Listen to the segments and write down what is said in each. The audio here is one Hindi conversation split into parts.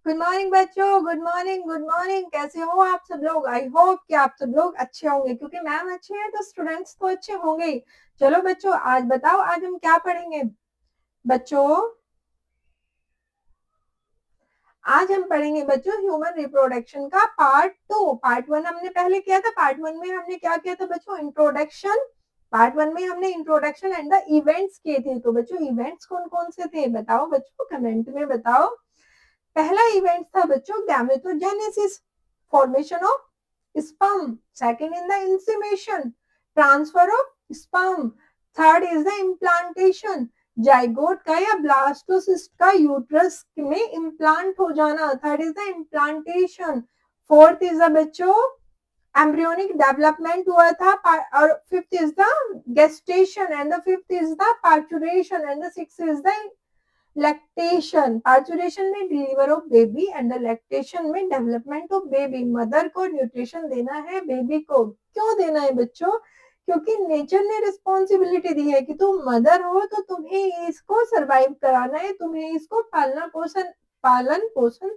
गुड मॉर्निंग बच्चों, गुड मॉर्निंग, गुड मॉर्निंग। कैसे हो आप सब लोग? आई होप कि आप सब लोग अच्छे होंगे, क्योंकि मैम अच्छे हैं तो स्टूडेंट्स तो अच्छे होंगे ही। चलो बच्चों, आज बताओ आज हम क्या पढ़ेंगे? बच्चों, आज हम पढ़ेंगे बच्चों ह्यूमन रिप्रोडक्शन का पार्ट 2। पार्ट 1 हमने पहले किया था। पार्ट 1 में हमने क्या किया था बच्चों? इंट्रोडक्शन। पार्ट 1 में हमने इंट्रोडक्शन एंड द इवेंट्स किए थे। तो बच्चों इवेंट्स कौन कौन से थे बताओ बच्चों, कमेंट में बताओ। पहला इवेंट था बच्चों gametogenesis, formation of sperm. Second in the insemination, transfer of sperm. Third is the implantation, zygote का या ब्लास्टोसिस्ट का यूट्रस में इम्प्लांट हो जाना। Third is the implantation. Fourth is the बच्चों एम्ब्रियोनिक डेवलपमेंट हुआ था। और fifth is the gestation and the fifth is the parturition and the sixth is the lactation. Parturition में deliver of baby and lactation में डेवलपमेंट ऑफ बेबी। मदर को न्यूट्रिशन देना है बेबी को। क्यों देना है बच्चों? क्योंकि नेचर ने रिस्पॉन्सिबिलिटी दी है कि तुम मदर हो तो तुम्हें इसको सरवाइव कराना है, तुम्हें इसको पालन पोषण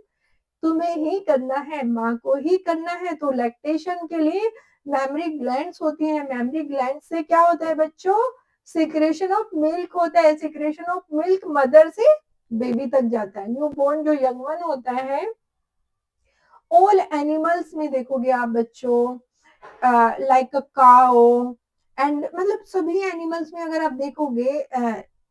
तुम्हें ही करना है, माँ को ही करना है। तो लैक्टेशन के लिए मेमरी ग्लैंड्स होती है। मेमरी ग्लैंड से क्या होता है बच्चों? सिक्रेशन ऑफ मिल्क होता है। सिक्रेशन ऑफ मिल्क मदर से बेबी तक जाता है। न्यू बोर्न जो यंग वन होता है, ऑल एनिमल्स में देखोगे आप बच्चों, लाइक अ काओ एंड मतलब सभी एनिमल्स में अगर आप देखोगे,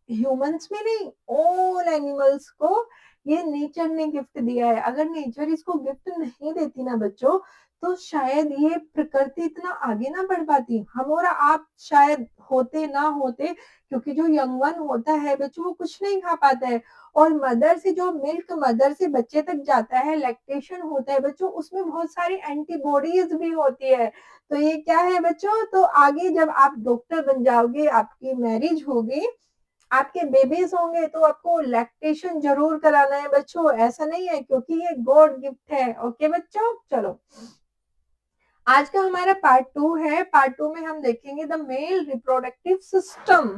ह्यूमंस में नहीं, ऑल एनिमल्स को ये नेचर ने गिफ्ट दिया है। अगर नेचर इसको गिफ्ट नहीं देती ना बच्चों, तो शायद ये प्रकृति इतना आगे ना बढ़ पाती। हम और आप शायद होते ना होते, क्योंकि जो यंग वन होता है बच्चों वो कुछ नहीं खा पाता है। और मदर से जो मिल्क मदर से बच्चे तक जाता है, लैक्टेशन होता है बच्चों, उसमें बहुत सारी एंटीबॉडीज भी होती है। तो ये क्या है बच्चों? तो आगे जब आप डॉक्टर बन जाओगे, आपकी मैरिज होगी, आपके बेबीज होंगे, तो आपको लैक्टेशन जरूर कराना है बच्चों। ऐसा नहीं है, क्योंकि ये गॉड गिफ्ट है। ओके बच्चों, चलो आज का हमारा पार्ट 2 है। पार्ट 2 में हम देखेंगे the male reproductive system.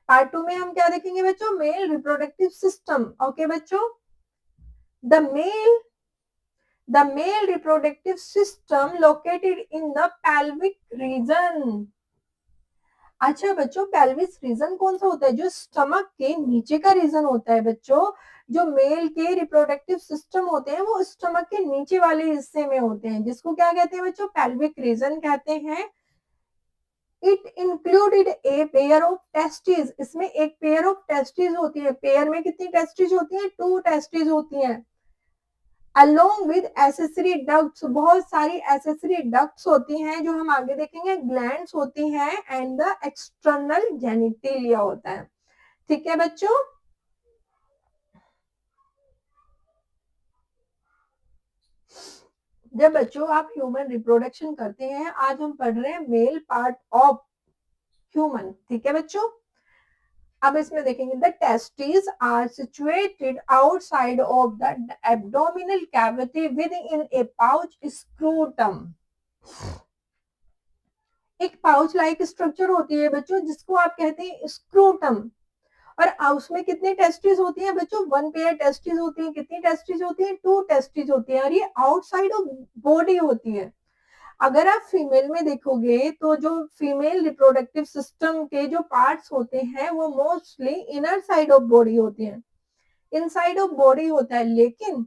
Part 2 में हम क्या देखेंगे बच्चों? Male reproductive system. ओके बच्चों, the male reproductive system located in the pelvic region। अच्छा बच्चों, पेल्विस रीजन कौन सा होता है? जो स्टमक के नीचे का रीजन होता है बच्चों। जो मेल के रिप्रोडक्टिव सिस्टम होते हैं वो स्टमक के नीचे वाले हिस्से में होते हैं, जिसको क्या कहते हैं बच्चों? पेल्विक रीजन कहते हैं। It included a pair of testis. इसमें एक पेयर ऑफ टेस्टिस होती है। पेयर में कितनी टेस्टिस होती है? 2 टेस्टिस होती हैं। अलोंग विद एसेसरी डक्ट्स, बहुत सारी एसेसरी डक्ट्स होती हैं जो हम आगे देखेंगे। ग्लैंड्स होती हैं एंड द एक्सटर्नल जेनिटेलिया होता है। ठीक है बच्चों, जब बच्चों आप ह्यूमन रिप्रोडक्शन करते हैं, आज हम पढ़ रहे हैं मेल पार्ट ऑफ ह्यूमन। ठीक है बच्चों, अब इसमें देखेंगे the testis are situated outside of the abdominal cavity within a pouch scrotum. एक पाउच लाइक स्ट्रक्चर होती है बच्चों, जिसको आप कहते हैं स्क्रूटम। और उसमें कितनी टेस्टिस होती हैं बच्चों? 1 पेयर टेस्टिस होती है। कितनी टेस्टिस होती है? 2 टेस्टिस होती है। और ये आउटसाइड ऑफ बॉडी होती है। अगर आप फीमेल में देखोगे तो जो फीमेल रिप्रोडक्टिव सिस्टम के जो पार्ट्स होते हैं वो mostly inner side of body होते हैं, इनसाइड ऑफ बॉडी होता है। लेकिन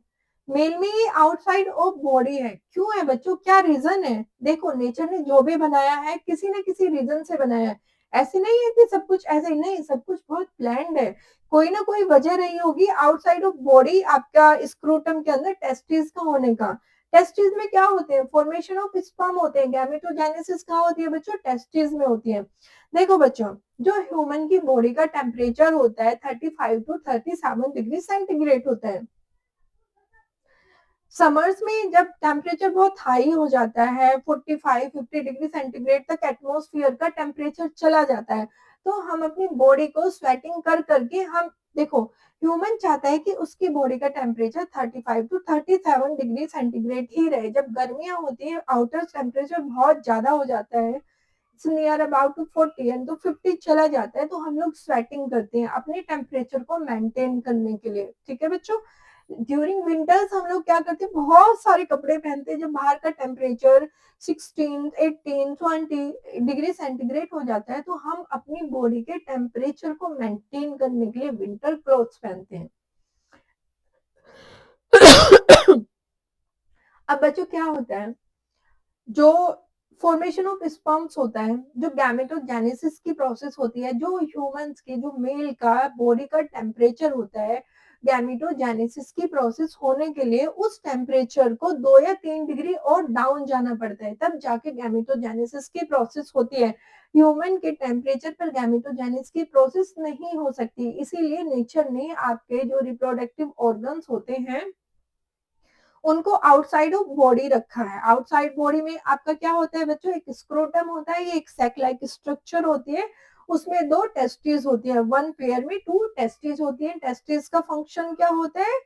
मेल में ये आउटसाइड ऑफ बॉडी है। क्यों है बच्चों? क्या रीजन है? देखो, नेचर ने जो भी बनाया है किसी न किसी रीजन से बनाया है। ऐसे नहीं है कि सब कुछ ऐसे ही, नहीं, सब कुछ बहुत प्लान्ड है। कोई ना कोई वजह रही होगी आउटसाइड ऑफ बॉडी आपका स्क्रूटम के अंदर टेस्टिस का होने का। टेस्टिस में क्या होते हैं? फॉर्मेशन ऑफ स्पर्म होते हैं। गैमेटोजेनेसिस कहाँ होती है बच्चों? टेस्टिस में होती है। देखो बच्चों, जो ह्यूमन की बॉडी का टेम्परेचर होता है 35 टू 37 डिग्री सेंटीग्रेड होता है। समर्स में जब टेम्परेचर बहुत हाई हो जाता है, 45-50 डिग्री सेंटीग्रेड तक एटमॉस्फेयर का टेम्परेचर चला जाता है, तो हम अपनी बॉडी को स्वेटिंग कर करके हम देखो, ह्यूमन चाहता है कि उसकी बॉडी का टेम्परेचर 35 टू 37 डिग्री सेंटीग्रेड ही रहे। जब गर्मियां होती है, आउटर टेम्परेचर बहुत ज्यादा हो जाता है, नियर अबाउट टू 40 एंड तो 50 चला जाता है तो हम लोग स्वेटिंग करते हैं अपने टेम्परेचर को मेंटेन करने के लिए। ठीक है बच्चों, ड्यूरिंग विंटर्स हम लोग क्या करते हैं, बहुत सारे कपड़े पहनते हैं। जब बाहर का टेम्परेचर 16, 18, 20 डिग्री सेंटीग्रेड हो जाता है तो हम अपनी बॉडी के टेम्परेचर को मेंटेन करने के लिए विंटर क्लोथ्स पहनते हैं। अब बच्चों क्या होता है, जो फॉर्मेशन ऑफ स्पर्म्स होता है, जो गैमेटोजेनेसिस की प्रोसेस होती है, जो ह्यूमंस के, जो मेल का बॉडी का टेम्परेचर होता है, गैमेटोजेनेसिस की प्रोसेस होने के लिए उस टेम्परेचर को 2 या 3 डिग्री और डाउन जाना पड़ता है, तब जाके गैमेटोजेनेसिस की प्रोसेस होती है। ह्यूमन के टेम्परेचर पर गैमेटोजेनेसिस की प्रोसेस नहीं हो सकती, इसीलिए नेचर ने आपके जो रिप्रोडक्टिव ऑर्गन्स होते हैं उनको आउटसाइड ऑफ बॉडी रखा है। आउटसाइड बॉडी में आपका क्या होता है बच्चों, एक स्क्रोटम होता है, ये एक सैक लाइक स्ट्रक्चर होती है, उसमें 2 टेस्टिस होती है, वन पेयर में 2 टेस्टिस होती है। टेस्टिस का फंक्शन क्या होता है,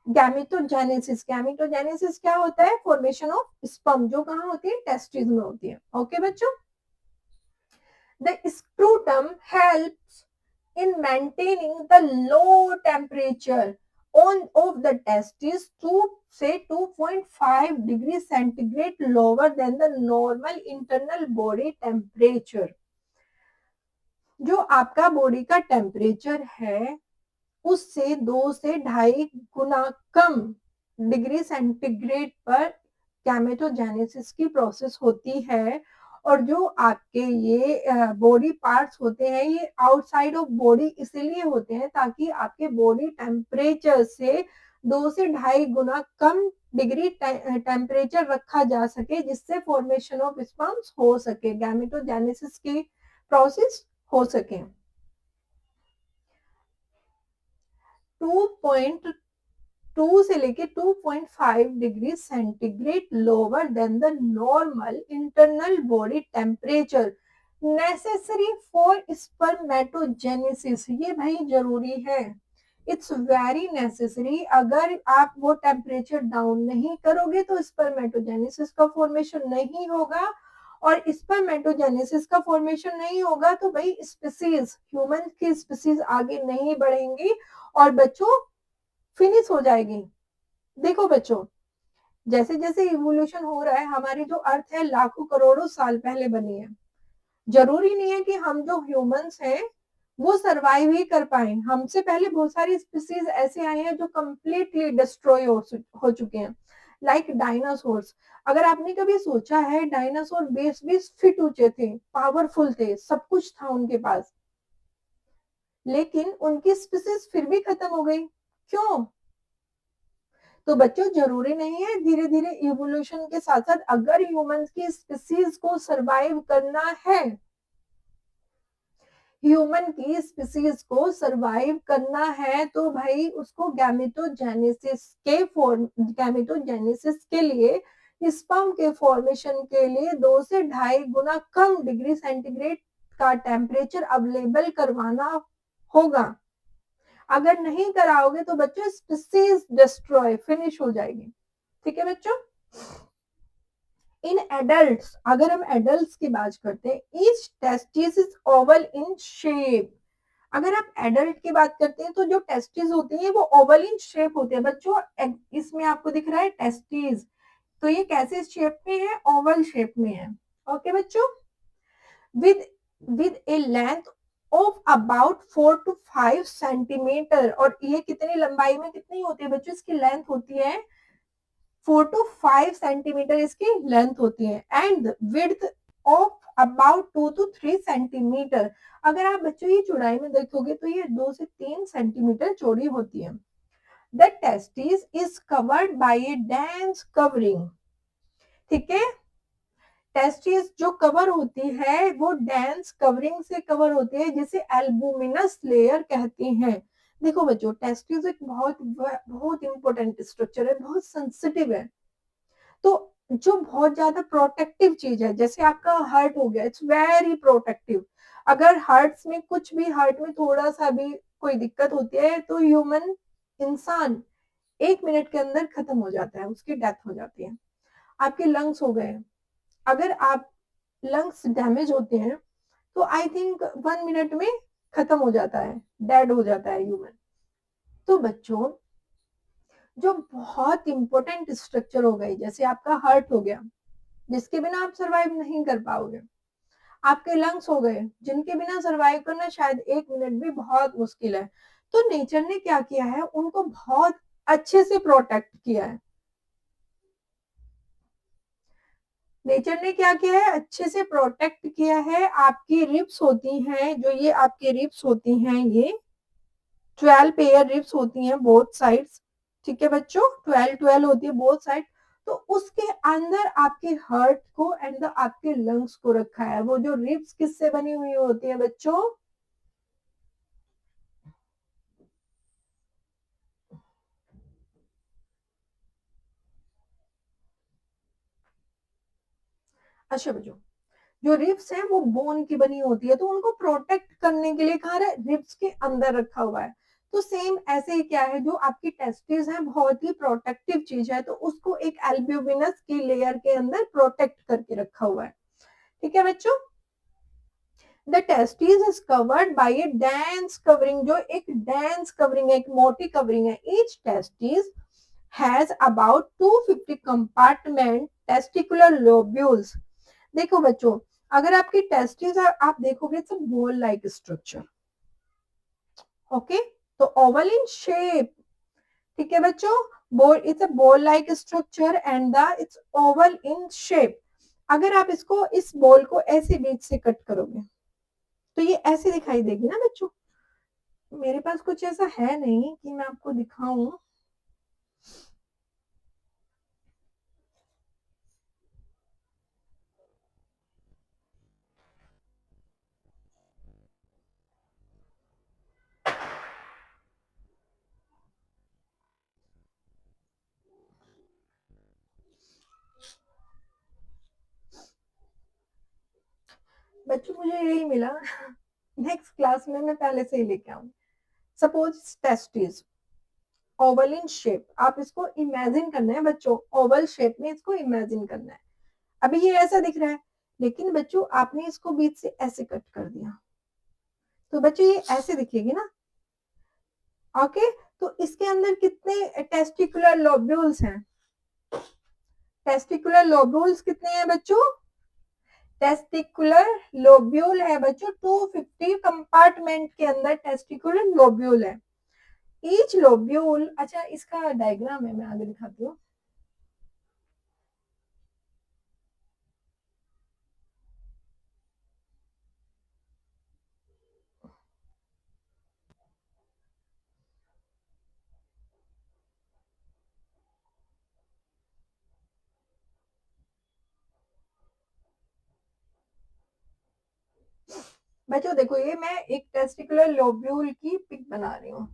गैमेटोजेनेसिस। गैमेटोजेनेसिस क्या होता है, फॉर्मेशन ऑफ स्पर्म, जो कहाँ होती है, टेस्टिस में होती है। ओके बच्चों, the scrotum helps in maintaining the low temperature of the testis to say 2.5 degrees centigrade lower than the normal internal body temperature। जो आपका बॉडी का टेम्परेचर है उससे 2 से 2.5 गुना कम डिग्री सेंटीग्रेड पर गैमेटोजेनेसिस की प्रोसेस होती है। और जो आपके ये बॉडी पार्ट्स होते हैं ये आउटसाइड ऑफ बॉडी इसलिए होते हैं ताकि आपके बॉडी टेम्परेचर से 2 से 2.5 गुना कम डिग्री टेम्परेचर रखा जा सके, जिससे फॉर्मेशन ऑफ स्पर्म्स हो सके, गैमेटोजेनेसिस की प्रोसेस हो सके। 2.2 से लेके 2.5 degree centigrade lower than the normal internal body temperature necessary for spermatogenesis. ये भाई जरूरी है, इट्स वेरी नेसेसरी। अगर आप वो टेम्परेचर डाउन नहीं करोगे तो स्पर्मेटोजेनेसिस का फॉर्मेशन नहीं होगा, और स्पर्मेटोजेनेसिस का फॉर्मेशन नहीं होगा तो भाई स्पीसीज, ह्यूमन की स्पीसीज आगे नहीं बढ़ेंगी और बच्चों फिनिश हो जाएगी। देखो बच्चों, जैसे जैसे इवोल्यूशन हो रहा है, हमारी जो अर्थ है लाखों करोड़ों साल पहले बनी है। जरूरी नहीं है कि हम जो ह्यूमंस हैं वो सरवाइव ही कर पाए, हमसे पहले बहुत सारी स्पीसीज ऐसे आए हैं जो कंप्लीटली डिस्ट्रॉय हो चुके हैं, लाइक डायनासोर्स। अगर आपने कभी सोचा है, डायनासोर 20-20 फीट ऊंचे थे, पावरफुल थे, सब कुछ था उनके पास, लेकिन उनकी स्पीसीज फिर भी खत्म हो गई, क्यों? तो बच्चों जरूरी नहीं है, धीरे धीरे इवोल्यूशन के साथ साथ अगर ह्यूमंस की स्पीसीज को सरवाइव करना है, ह्यूमन की स्पीसीज को सरवाइव करना है तो भाई उसको गैमेटोजेनेसिस के लिए स्पर्म के फॉर्मेशन के लिए 2 से 2.5 गुना कम डिग्री सेंटीग्रेड का टेम्परेचर अवेलेबल करवाना होगा। अगर नहीं कराओगे तो बच्चों स्पीसीज डिस्ट्रॉय, फिनिश हो जाएगी। ठीक है बच्चों, इन एडल्ट्स, अगर हम एडल्ट्स की बात करते हैं, each testis is oval in shape. अगर आप एडल्ट की बात करते हैं तो जो टेस्टिस होते हैं वो ओवल इन शेप होते हैं बच्चों। इसमें आपको दिख रहा है टेस्टिस, तो ये कैसे शेप में है, ओवल शेप में है। ओके बच्चों, with with A length of about 4 to 5 centimetre. और ये कितनी लंबाई में कितनी होती है बच्चों, इसकी लेंथ होती है 4 to 5 सेंटीमीटर इसकी लेंथ होती है, and width of about 2 to 3 centimetre. अगर आप बच्चों ये चौड़ाई में देखोगे तो ये 2 से 3 सेंटीमीटर चौड़ी होती है। The testis is covered by A dense covering. ठीक है, टेस्टिस जो कवर होती है वो डेंस कवरिंग से कवर होती है, जिसे एल्बुमिनस लेयर कहते हैं। देखो बच्चों, टेस्टिस एक बहुत बहुत इंपॉर्टेंट स्ट्रक्चर है, बहुत सेंसिटिव है, तो जो बहुत ज्यादा प्रोटेक्टिव चीज है, जैसे आपका हार्ट हो गया, इट्स वेरी प्रोटेक्टिव। अगर हार्ट में कुछ भी, हार्ट में थोड़ा सा भी कोई दिक्कत होती है तो ह्यूमन इंसान 1 मिनट के अंदर खत्म हो जाता है, उसकी डेथ हो जाती है। आपके लंग्स हो गए, अगर आप लंग्स डैमेज होते हैं तो आई थिंक 1 मिनट में खत्म हो जाता है, डेड हो जाता है ह्यूमन। तो बच्चों जो बहुत इंपॉर्टेंट स्ट्रक्चर हो गए, जैसे आपका हार्ट हो गया जिसके बिना आप सरवाइव नहीं कर पाओगे, आपके लंग्स हो गए जिनके बिना सरवाइव करना शायद 1 मिनट भी बहुत मुश्किल है, तो नेचर ने क्या किया है, उनको बहुत अच्छे से प्रोटेक्ट किया है। नेचर ने क्या किया है, अच्छे से प्रोटेक्ट किया है। आपकी रिब्स होती हैं, जो ये आपकी रिब्स होती हैं, ये 12 पेयर रिब्स होती हैं बोथ साइड्स, ठीक है बच्चों, 12 होती है बोथ साइड। तो उसके अंदर आपके हार्ट को एंड आपके लंग्स को रखा है। वो जो रिब्स किससे बनी हुई होती है बच्चों, अच्छा बच्चों, जो रिब्स है वो बोन की बनी होती है, तो उनको प्रोटेक्ट करने के लिए कहा रिब्स के अंदर रखा हुआ है। तो सेम ऐसे ही क्या है, जो आपकी टेस्टिस है बहुत ही प्रोटेक्टिव चीज है, तो उसको एक एल्ब्यूमिनस की लेयर के अंदर प्रोटेक्ट करके रखा हुआ है, ठीक है बच्चों। The testis is covered by A dense covering, जो एक डेंस कवरिंग है, एक मोटी कवरिंग है। Each testis has about 250 compartment testicular lobules. देखो बच्चों, अगर आपकी टेस्टिस आप देखोगे it's a ball like structure, okay, तो ओवल इन शेप, ठीक है बच्चों, ball, it's a ball like structure and the it's oval in shape. अगर आप इसको, इस बॉल को ऐसे बीच से कट करोगे तो ये ऐसे दिखाई देगी ना बच्चों। मेरे पास कुछ ऐसा है नहीं कि मैं आपको दिखाऊं। बच्चों मुझे यही मिला, नेक्स्ट क्लास में मैं पहले से ही लेके आऊंगी। Suppose testis oval in shape, आप इसको इमेजिन करना है बच्चों, ओवल शेप में इसको इमेजिन करना है। अभी ये ऐसा दिख रहा है, लेकिन बच्चों आपने इसको बीच से ऐसे कट कर दिया तो बच्चों ये ऐसे दिखेगी ना, ओके। तो इसके अंदर कितने टेस्टिकुलर लोब्यूल्स हैं, टेस्टिकुलर लोब्यूल्स कितने हैं बच्चों, टेस्टिकुलर लोब्यूल है बच्चों 250 कंपार्टमेंट के अंदर टेस्टिकुलर लोब्यूल है। ईच लोब्यूल, अच्छा इसका डायग्राम है, मैं आगे दिखाती हूँ। बच्चों देखो, ये मैं एक टेस्टिकुलर लोब्यूल की पिक बना रही हूँ।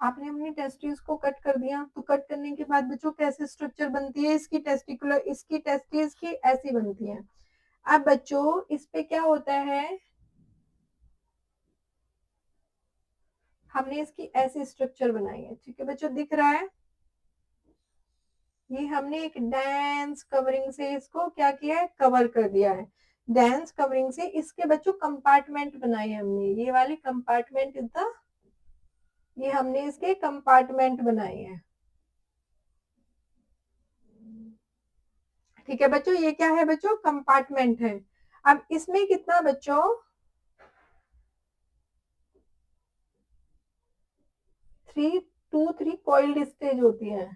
आपने अपनी टेस्टिस को कट कर दिया, तो कट करने के बाद बच्चों कैसे स्ट्रक्चर बनती है इसकी, टेस्टिकुलर, इसकी टेस्टिस की ऐसी बनती है। अब बच्चों इस पे क्या होता है, हमने इसकी ऐसी स्ट्रक्चर बनाई है, ठीक है बच्चों, दिख रहा है। ये हमने एक डेंस कवरिंग से इसको क्या किया है, कवर कर दिया है। डेंस कवरिंग से इसके बच्चों कंपार्टमेंट बनाए हमने, ये वाले कंपार्टमेंट इज द, ये हमने इसके कंपार्टमेंट बनाए हैं, ठीक है बच्चों। ये क्या है बच्चों, कंपार्टमेंट है। अब इसमें कितना बच्चों, 3 कॉइल्ड स्टेज होती है।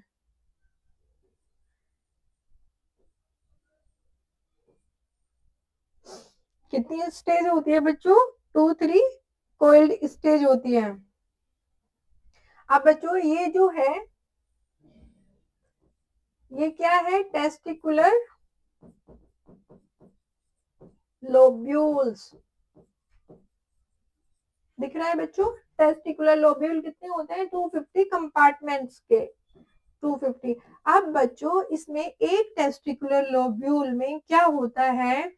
कितनी स्टेज होती है बच्चों, 2 3 कॉइल्ड स्टेज होती है। अब बच्चों ये जो है, ये क्या है, टेस्टिकुलर लोब्यूल्स, दिख रहा है बच्चों। टेस्टिकुलर लोब्यूल कितने होते हैं, 250 कंपार्टमेंट्स के, 250। अब बच्चों इसमें एक टेस्टिकुलर लोब्यूल में क्या होता है,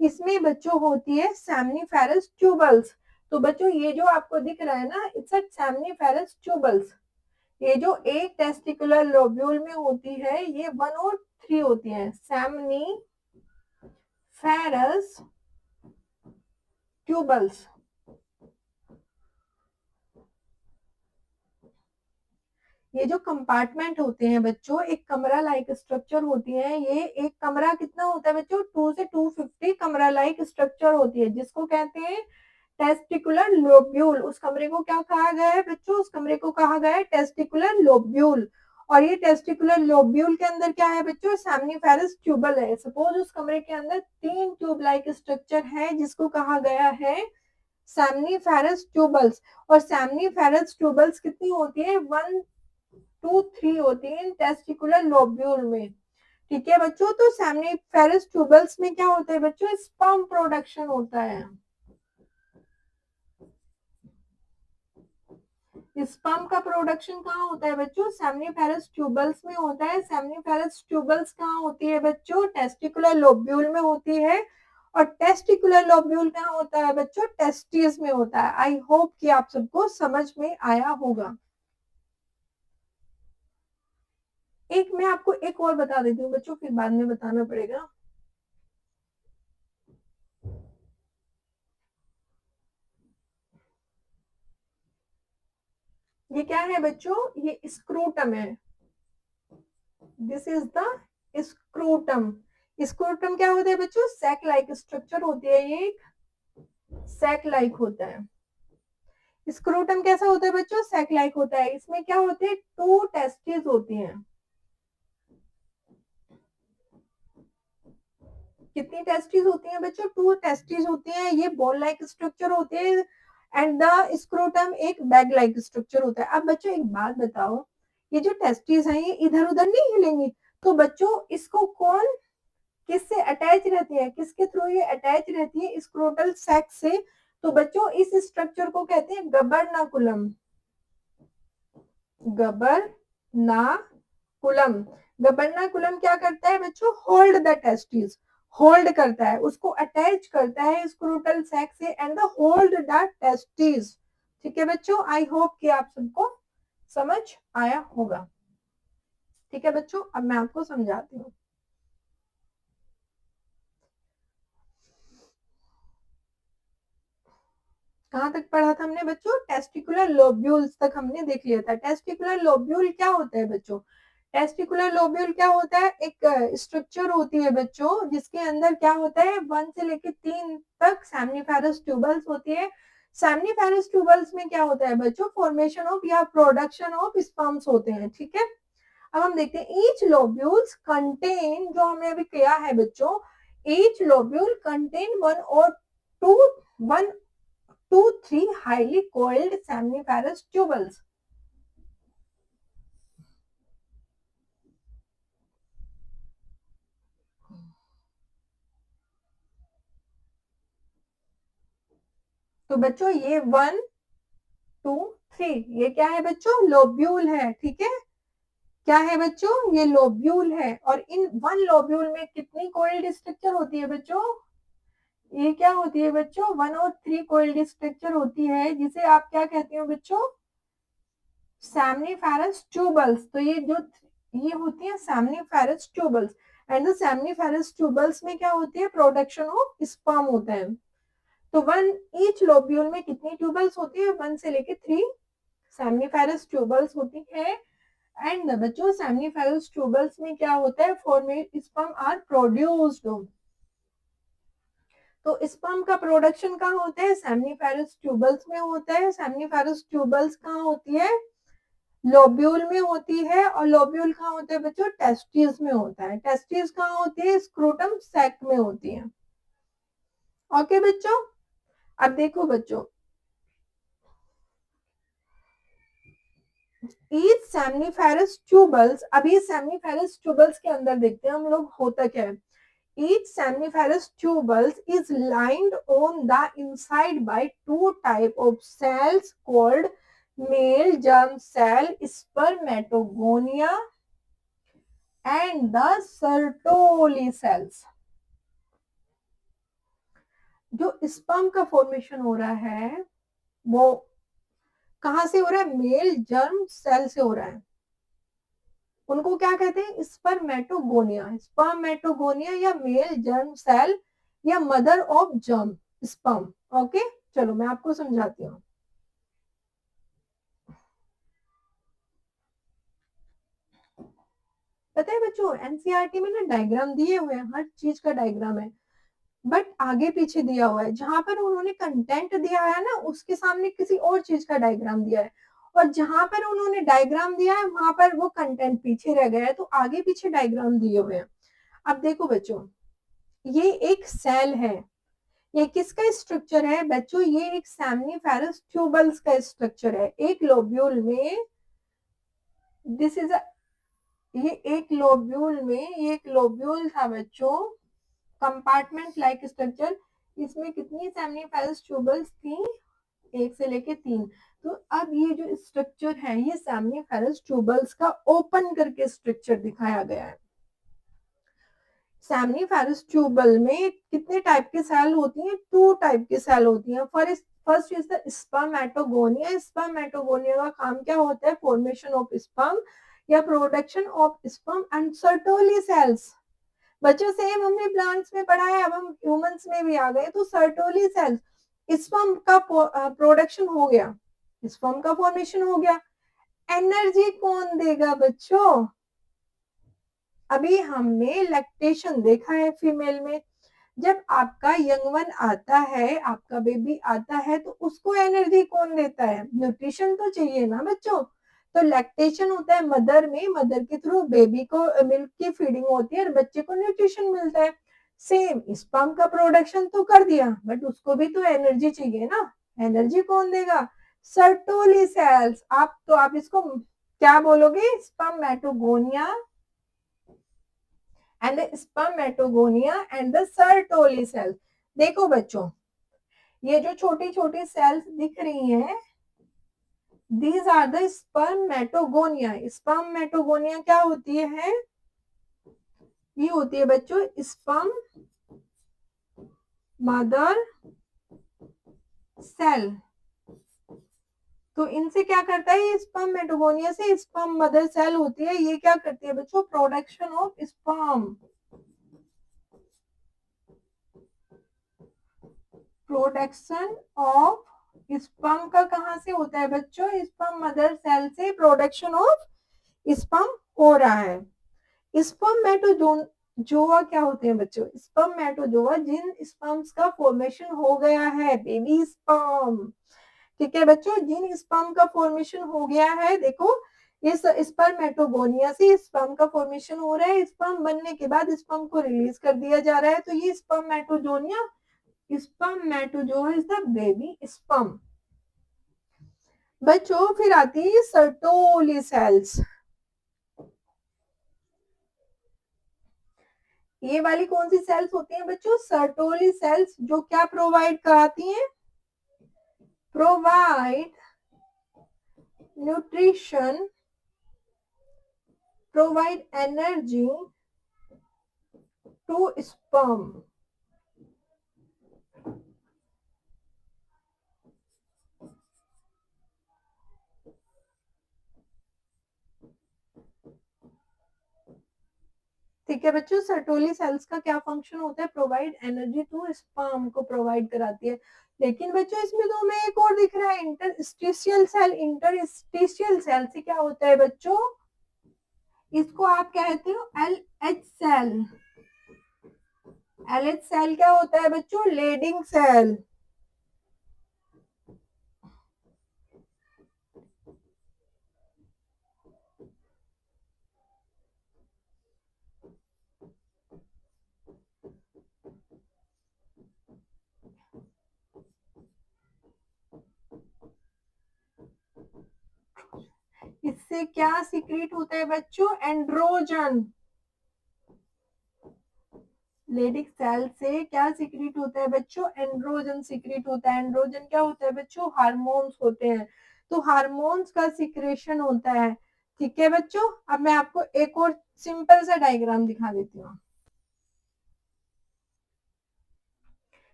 इसमें बच्चों होती है सेमनीफेरस ट्यूबल्स। तो बच्चों ये जो आपको दिख रहा है ना, इट्स अ सेमनीफेरस ट्यूबल्स। ये जो एक टेस्टिकुलर लोब्यूल में होती है, ये 1 और 3 होती है, सेमनी फेरस ट्यूबल्स। ये जो कंपार्टमेंट होते हैं बच्चों, एक कमरा लाइक स्ट्रक्चर होती है। ये एक कमरा कितना होता है बच्चों, 2 से 250 कमरा लाइक स्ट्रक्चर होती है, जिसको कहते हैं टेस्टिकुलर लोब्यूल। उस कमरे को क्या कहा गया है बच्चों, उस कमरे को कहा गया है टेस्टिकुलर लोब्यूल। और ये टेस्टिकुलर लोब्यूल के अंदर क्या है बच्चों, सेमनीफेरस ट्यूबल है। सपोज उस कमरे के अंदर 3 ट्यूब लाइक स्ट्रक्चर है, जिसको कहा गया है सेमनीफेरस ट्यूबल्स। और सेमनीफेरस ट्यूबल्स कितनी होती है, 1 2 3 होती है टेस्टिकुलर लोब्यूल में। ठीक है बच्चों, तो सेमनीफेरस ट्यूबल्स में क्या होता है बच्चों, स्पर्म प्रोडक्शन होता है। स्पर्म का प्रोडक्शन कहाँ होता है बच्चों, सेमनीफेरस ट्यूबल्स में होता है। सेमनीफेरस ट्यूबल्स कहाँ होती है बच्चों, टेस्टिकुलर लोब्यूल में होती है। और टेस्टिकुलर लोब्यूल कहाँ होता है बच्चों, टेस्टिस में होता है। आई होप कि आप सबको समझ में आया होगा। एक मैं आपको एक और बता देती हूँ बच्चों, फिर बाद में बताना पड़ेगा। ये क्या है बच्चों, ये स्क्रूटम है। This is the scrotum. Scrotum क्या होता है बच्चों, सैक लाइक स्ट्रक्चर होती है, ये सैक लाइक होता है। स्क्रूटम कैसा होता है बच्चों, सैक लाइक होता है। इसमें क्या होते हैं, 2 टेस्टिस होती हैं। कितनी टेस्टिस होती हैं बच्चों, 2 टेस्टिस होती हैं। ये बॉल लाइक स्ट्रक्चर होते हैं एंड द स्क्रोटम एक बैग लाइक स्ट्रक्चर होता है। अब बच्चों एक बात बताओ, ये जो टेस्टिस हैं ये इधर उधर नहीं हिलेंगी, तो बच्चों इसको कौन किससे अटैच रहती है, किसके थ्रू ये अटैच रहती है, स्क्रोटल सैक से। तो बच्चों इस स्ट्रक्चर को कहते हैं गबरनाकुलम। गबरनाकुलम। गबरनाकुलम क्या करता है बच्चों, होल्ड द टेस्टिस, होल्ड करता है, उसको अटैच करता है स्क्रूटल सैक से and the hold the testis. ठीक है बच्चों, आई होप कि आप सबको समझ आया होगा। ठीक है बच्चों, अब मैं आपको समझाती हूँ। कहाँ तक पढ़ा था हमने बच्चों, टेस्टिकुलर लोब्यूल्स तक हमने देख लिया था। टेस्टिकुलर लोब्यूल क्या होता है बच्चों, टेस्टिकुलर लोब्यूल क्या होता है, एक स्ट्रक्चर होती है बच्चों, जिसके अंदर क्या होता है 1 से लेकर 3 तक सेमनीफेरस ट्यूबल्स होती है। सेमनीफेरस ट्यूबल्स में क्या होता है बच्चों, फॉर्मेशन ऑफ या प्रोडक्शन ऑफ स्पर्म्स होते हैं। ठीक है, अब हम देखते हैं ईच लोब्यूल्स कंटेन, जो हमने अभी किया है बच्चों, each lobule contain 1 to 3 highly coiled seminiferous tubules. तो बच्चों ये 1 2 3 ये क्या है बच्चों, लोब्यूल है। ठीक है, क्या है बच्चों, ये लोब्यूल है। और इन 1 लोब्यूल में कितनी कोइल्ड स्ट्रक्चर होती है बच्चों, ये क्या होती है बच्चों, 1 और 3 कोइल्ड स्ट्रक्चर होती है, जिसे आप क्या कहते हो बच्चों, सेमनीफेरस ट्यूबल्स। तो ये होती है seminiferous tubules. And the seminiferous tubules में क्या होती है, प्रोडक्शन ऑफ स्पर्म होता है। तो 1 ईच लोब्यूल में कितनी ट्यूबल्स होती है, 1 से लेके 3 सेमनीफेरस ट्यूबल्स होती है। एंड बच्चों सेमनीफेरस ट्यूबल्स में क्या होता है, फॉर्मेट स्पर्म आर प्रोड्यूस्ड। तो स्पर्म का प्रोडक्शन कहाँ होता है, सेमनीफेरस ट्यूबल्स में होता है। सेमनीफेरस ट्यूबल्स कहाँ होती है, लोब्यूल में होती है। और लोब्यूल कहाँ होता है बच्चों, टेस्टिस में होता है। टेस्टिस कहाँ होती है, स्क्रोटम सैक में होती है। ओके बच्चों, अब देखो बच्चों, ईच सेमनीफेरस ट्यूबल्स, अभी सेमनीफेरस ट्यूबल्स के अंदर देखते हैं हम लोग होता क्या है। Each seminiferous tubules is lined on the inside by 2 type of cells called male germ cell, spermatogonia and the Sertoli cells. जो स्पर्म का फॉर्मेशन हो रहा है वो कहां से हो रहा है, मेल जर्म सेल से हो रहा है। उनको क्या कहते हैं, स्पर्मेटोगोनिया। स्पर्मेटोगोनिया या मेल जर्म सेल या mother of germ sperm. Okay, चलो मैं आपको समझाती हूँ। पता है बच्चों, एनसीईआरटी में ना डायग्राम दिए हुए हैं, हर चीज का डायग्राम है, बट आगे पीछे दिया हुआ है। जहां पर उन्होंने कंटेंट दिया है ना, उसके सामने किसी और चीज का डायग्राम दिया है, और जहां पर उन्होंने डायग्राम दिया है वहां पर वो कंटेंट पीछे रह गया है, तो आगे पीछे डायग्राम दिए हुए हैं। अब देखो बच्चों, ये एक सेल है, ये किसका स्ट्रक्चर है बच्चों? ये एक सेमनीफेरस ट्यूबल्स का स्ट्रक्चर है। एक लोब्यूल में दिस इज ये एक लोब्यूल में, ये एक लोब्यूल था बच्चों, कंपार्टमेंट लाइक स्ट्रक्चर। इसमें कितनी सेमनीफेरस ट्यूबल्स थी? 1 से लेके 3। तो अब ये जो स्ट्रक्चर है, ये सेमनीफेरस ट्यूबल्स का ओपन करके स्ट्रक्चर दिखाया गया है। सेमनीफेरस ट्यूबल में कितने टाइप के सेल होती हैं? 2 टाइप के सेल होती हैं। First is the spermatogonia. Spermatogonia का काम क्या होता है? फॉर्मेशन ऑफ स्पर्म या production of sperm and Sertoli cells. बच्चों सेम हमने प्लांट्स में पढ़ा है, अब हम ह्यूमंस में भी आ गए। तो सर्टोली सेल्स, स्पर्म का प्रोडक्शन हो गया, स्पर्म का फॉर्मेशन हो गया। एनर्जी कौन देगा बच्चों? अभी हमने लैक्टेशन देखा है फीमेल में, जब आपका यंग वन आता है, आपका बेबी आता है, तो उसको एनर्जी कौन देता है? न्यूट्रिशन तो चाहिए ना बच्चों। तो लैक्टेशन होता है मदर में, मदर के थ्रू बेबी को मिल्क की फीडिंग होती है और बच्चे को न्यूट्रिशन मिलता है। सेम स्पर्म का प्रोडक्शन तो कर दिया, बट उसको भी तो एनर्जी चाहिए ना। एनर्जी कौन देगा? Sertoli cells. आप इसको क्या बोलोगे? Spermatogonia and the spermatogonia and the Sertoli cells। देखो बच्चों, ये जो छोटी छोटी सेल्स दिख रही हैं, these are the spermatogonia। spermatogonia क्या होती है? ये होती है बच्चों स्पर्म मदर सेल। तो इनसे क्या करता है? ये स्पर्मेटोगोनिया से स्पर्म मदर सेल होती है, ये क्या करती है बच्चों? Production of sperm. Production of sperm का कहां से होता है बच्चों? स्पर्म मदर सेल से प्रोडक्शन ऑफ स्पर्म हो रहा है। स्पर्मेटोजोआ क्या होते हैं बच्चों? स्पर्मेटोजोआ जिन स्पर्म्स का फॉर्मेशन हो गया है, बेबी स्पर्म। ठीक है बच्चों, जिन स्पर्म का फॉर्मेशन हो गया है, देखो इस स्पर्मेटोगोनिया से स्पर्म का फॉर्मेशन हो रहा है, स्पर्म बनने के बाद स्पर्म को रिलीज कर दिया जा रहा है, तो ये spermatogonia, spermatozoa is the baby sperm. बच्चों फिर आती है सर्टोली सेल्स। ये वाली कौन सी सेल्स होती हैं बच्चों? सर्टोली सेल्स, जो क्या प्रोवाइड कराती हैं? Provide nutrition, provide energy to sperm. ठीक है बच्चों, सर्टोली सेल्स का क्या फंक्शन होता है? प्रोवाइड एनर्जी टू स्पर्म को प्रोवाइड कराती है। लेकिन बच्चों इसमें तो हमें एक और दिख रहा है, इंटरस्टिशियल सेल। इंटरस्टिशियल सेल से क्या होता है बच्चों? इसको आप कहते हो L H cell. L H cell क्या होता है बच्चों? Leading cell. इससे क्या सीक्रेट होता है बच्चों? एंड्रोजन। लेडिक सेल से क्या सीक्रेट होता है बच्चों? एंड्रोजन सीक्रेट होता है। एंड्रोजन क्या होता है बच्चों? हार्मोन्स होते हैं। तो हार्मोन्स का सीक्रेशन होता है। ठीक है बच्चों, अब मैं आपको एक और सिंपल सा डायग्राम दिखा देती हूँ।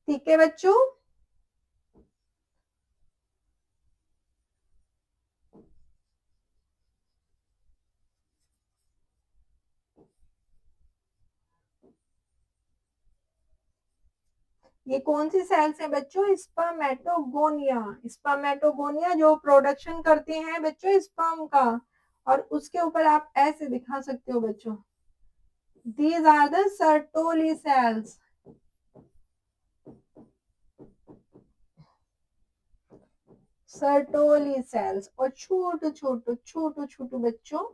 ठीक है बच्चों, ये कौन सी सेल्स है बच्चों? स्पर्मेटोगोनिया। स्पर्मेटोगोनिया जो प्रोडक्शन करते हैं बच्चों स्पर्म का, और उसके ऊपर आप ऐसे दिखा सकते हो बच्चों, these are the Sertoli cells. Sertoli cells, और छोटू छोटू छोटू छोटू बच्चों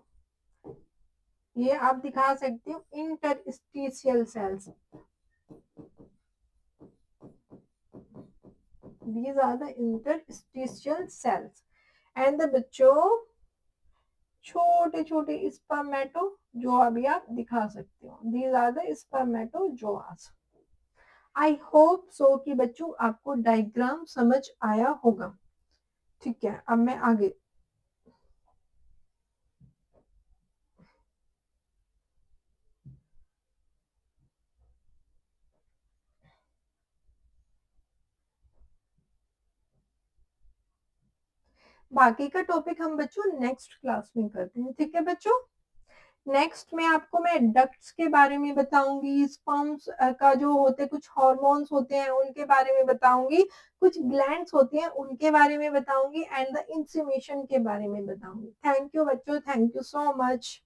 ये आप दिखा सकते हो interstitial cells. These are the interstitial cells. And the बच्चों छोटे छोटे स्पर्मेटो जो अभी आप दिखा सकते हो, these are the spermatozoas. I hope so कि बच्चों आपको डायग्राम समझ आया होगा। ठीक है, अब मैं आगे। बाकी का टॉपिक हम बच्चों नेक्स्ट क्लास में करते हैं। ठीक है बच्चों, नेक्स्ट में आपको मैं डक्ट्स के बारे में बताऊंगी, स्पर्म्स का जो होते कुछ हार्मोन्स होते हैं उनके बारे में बताऊंगी, कुछ ग्लैंड्स होते हैं उनके बारे में बताऊंगी, एंड द इंसीमेशन के बारे में बताऊंगी। थैंक यू बच्चों, थैंक यू सो मच।